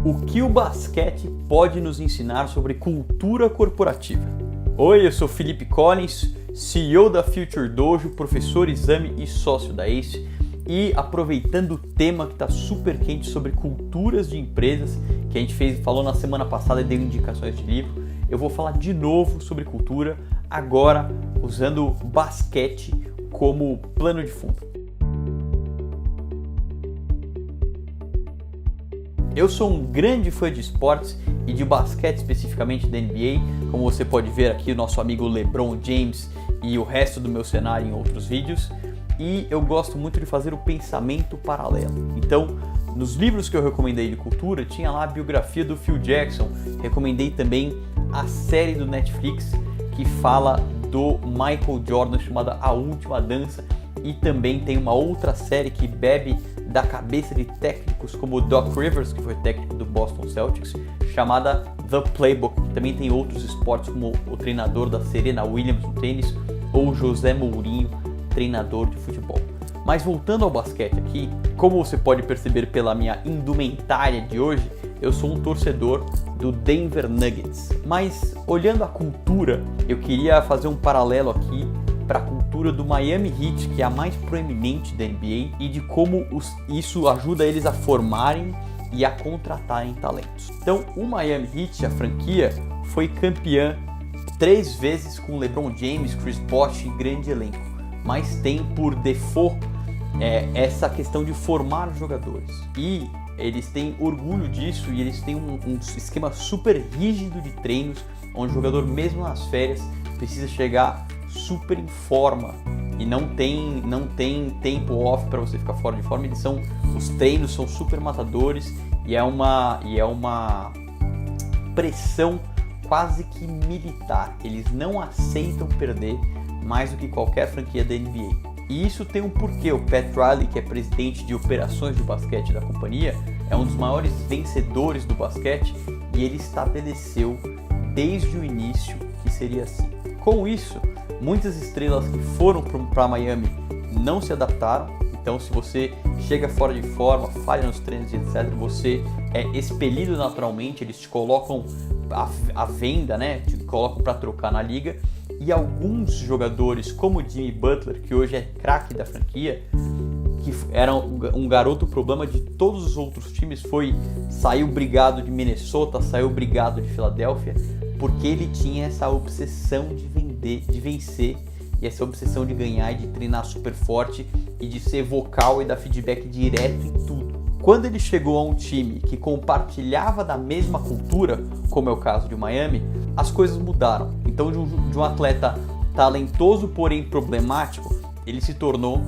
O que o basquete pode nos ensinar sobre cultura corporativa? Oi, eu sou Felipe Collins, CEO da Future Dojo, professor exame e sócio da ACE. E aproveitando o tema que está super quente sobre culturas de empresas, que a gente falou na semana passada e deu indicações de livro, eu vou falar de novo sobre cultura, agora usando basquete como plano de fundo. Eu sou um grande fã de esportes e de basquete, especificamente da NBA, como você pode ver aqui o nosso amigo LeBron James e o resto do meu cenário em outros vídeos, e eu gosto muito de fazer o pensamento paralelo. Então, nos livros que eu recomendei de cultura, tinha lá a biografia do Phil Jackson, recomendei também a série do Netflix que fala do Michael Jordan chamada A Última Dança, e também tem uma outra série que bebe da cabeça de técnicos como o Doc Rivers, que foi técnico do Boston Celtics, chamada The Playbook, que também tem outros esportes como o treinador da Serena Williams no tênis ou o José Mourinho, treinador de futebol. Mas voltando ao basquete aqui, como você pode perceber pela minha indumentária de hoje, eu sou um torcedor do Denver Nuggets. Mas olhando a cultura, eu queria fazer um paralelo aqui para a cultura do Miami Heat, que é a mais proeminente da NBA, e de como isso ajuda eles a formarem e a contratarem talentos. Então, o Miami Heat, a franquia, foi campeã 3 vezes com LeBron James, Chris Bosh e grande elenco, mas tem por default essa questão de formar jogadores. E eles têm orgulho disso e eles têm um esquema super rígido de treinos, onde o jogador, mesmo nas férias, precisa chegar super em forma e não tem tempo off para você ficar fora de forma. Os treinos são super matadores e é uma pressão quase que militar. Eles não aceitam perder mais do que qualquer franquia da NBA. E isso tem um porquê. O Pat Riley, que é presidente de operações de basquete da companhia, é um dos maiores vencedores do basquete e ele estabeleceu desde o início que seria assim. Com isso, muitas estrelas que foram para Miami não se adaptaram. Então, se você chega fora de forma, falha nos treinos, etc., você é expelido naturalmente. Eles te colocam à venda, né? Te colocam para trocar na liga. E alguns jogadores, como Jimmy Butler, que hoje é craque da franquia, que era um garoto problema de todos os outros times, saiu brigado de Minnesota, saiu brigado de Filadélfia, porque ele tinha essa obsessão de vencer, e essa obsessão de ganhar e de treinar super forte e de ser vocal e dar feedback direto em tudo. Quando ele chegou a um time que compartilhava da mesma cultura, como é o caso de Miami, as coisas mudaram. Então, de um atleta talentoso, porém problemático, ele se tornou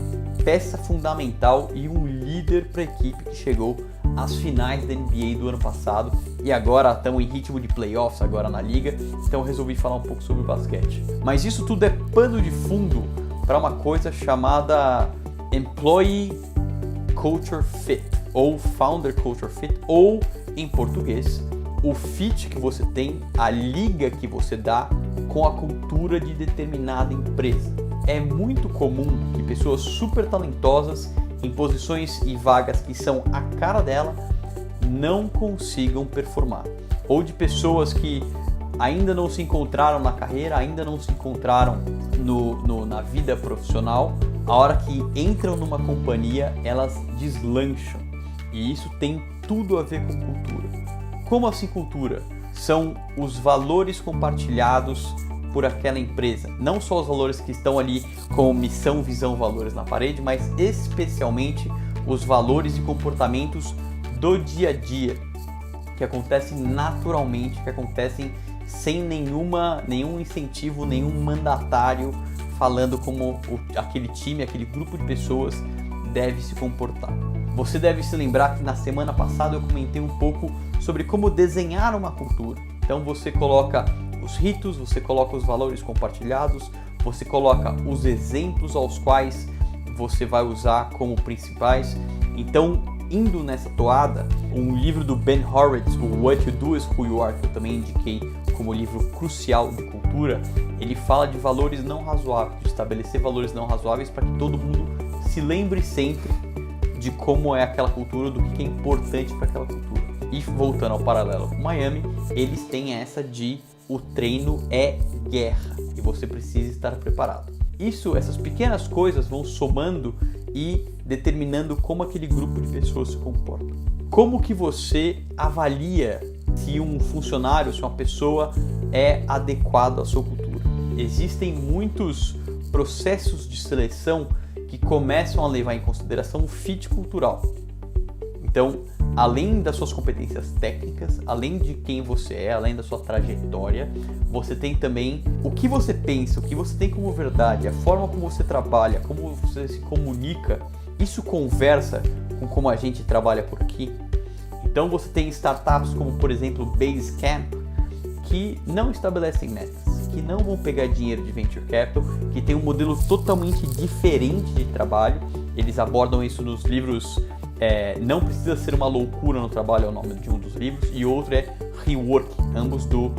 peça fundamental e um líder para a equipe que chegou às finais da NBA do ano passado, e agora estamos em ritmo de playoffs agora na liga, então resolvi falar um pouco sobre basquete. Mas isso tudo é pano de fundo para uma coisa chamada Employee Culture Fit, ou Founder Culture Fit, ou em português, o fit que você tem, a liga que você dá com a cultura de determinada empresa. É muito comum que pessoas super talentosas em posições e vagas que são a cara dela não consigam performar. Ou de pessoas que ainda não se encontraram na carreira, ainda não se encontraram na vida profissional, a hora que entram numa companhia, elas deslancham. E isso tem tudo a ver com cultura. Como assim cultura? São os valores compartilhados por aquela empresa. Não só os valores que estão ali como missão, visão, valores na parede, mas especialmente os valores e comportamentos do dia a dia, que acontecem naturalmente, que acontecem sem nenhum incentivo, nenhum mandatário falando como aquele time, aquele grupo de pessoas deve se comportar. Você deve se lembrar que na semana passada eu comentei um pouco sobre como desenhar uma cultura. Então você coloca os ritos, você coloca os valores compartilhados, você coloca os exemplos aos quais você vai usar como principais. Então, indo nessa toada, um livro do Ben Horowitz, o What You Do Is Who You Are, que eu também indiquei como livro crucial de cultura, ele fala de valores não razoáveis, de estabelecer valores não razoáveis para que todo mundo se lembre sempre de como é aquela cultura, do que é importante para aquela cultura. E voltando ao paralelo com Miami, eles têm essa de o treino é guerra e você precisa estar preparado. Essas pequenas coisas vão somando e determinando como aquele grupo de pessoas se comporta. Como que você avalia se um funcionário, se uma pessoa é adequado à sua cultura? Existem muitos processos de seleção que começam a levar em consideração o fit cultural. Então, além das suas competências técnicas, além de quem você é, além da sua trajetória, você tem também o que você pensa, o que você tem como verdade, a forma como você trabalha, como você se comunica. Isso conversa com como a gente trabalha por aqui. Então você tem startups como, por exemplo, Basecamp, que não estabelecem metas, que não vão pegar dinheiro de Venture Capital, que tem um modelo totalmente diferente de trabalho. Eles abordam isso nos livros Não Precisa Ser Uma Loucura no Trabalho, é o nome de um dos livros, e outro é Rework, ambos do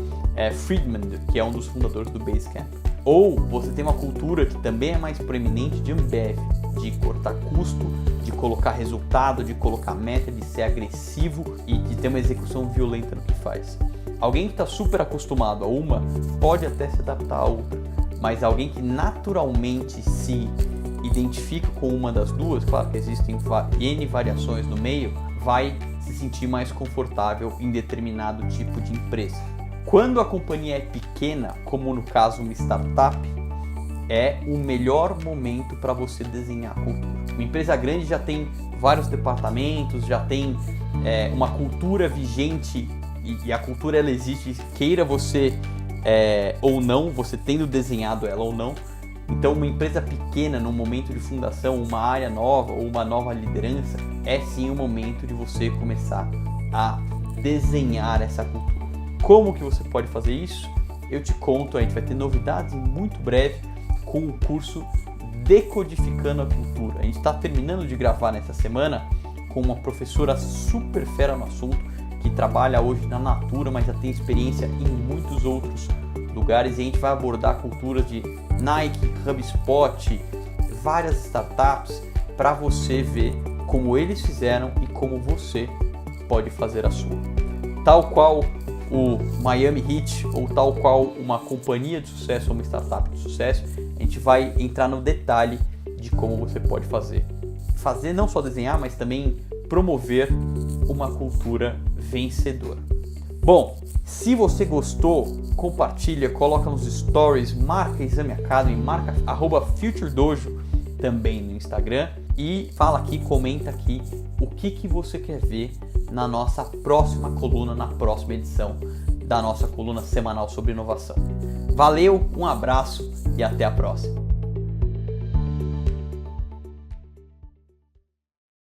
Friedman, que é um dos fundadores do Basecamp. Ou você tem uma cultura que também é mais proeminente de Ambev, de cortar custo, de colocar resultado, de colocar meta, de ser agressivo e de ter uma execução violenta no que faz. Alguém que está super acostumado a uma pode até se adaptar a outra, mas alguém que naturalmente se identifica com uma das duas, claro que existem N variações no meio, vai se sentir mais confortável em determinado tipo de empresa. Quando a companhia é pequena, como no caso uma startup, é o melhor momento para você desenhar a cultura. Uma empresa grande já tem vários departamentos, já tem uma cultura vigente e a cultura ela existe, queira você ou não, você tendo desenhado ela ou não. Então uma empresa pequena, no momento de fundação, uma área nova ou uma nova liderança, é sim o momento de você começar a desenhar essa cultura. Como que você pode fazer isso? Eu te conto, a gente vai ter novidades muito breve com o curso Decodificando a Cultura. A gente está terminando de gravar nessa semana com uma professora super fera no assunto, que trabalha hoje na Natura, mas já tem experiência em muitos outros lugares, e a gente vai abordar culturas de Nike, HubSpot, várias startups, para você ver como eles fizeram e como você pode fazer a sua. Tal qual o Miami Heat ou tal qual uma companhia de sucesso ou uma startup de sucesso, a gente vai entrar no detalhe de como você pode fazer. Fazer não só desenhar, mas também promover uma cultura vencedora. Bom, se você gostou, compartilha, coloca nos stories, marca Exame Academy, marca @FutureDojo também no Instagram e fala aqui, comenta aqui o que você quer ver na nossa próxima coluna, na próxima edição da nossa coluna semanal sobre inovação. Valeu, um abraço e até a próxima.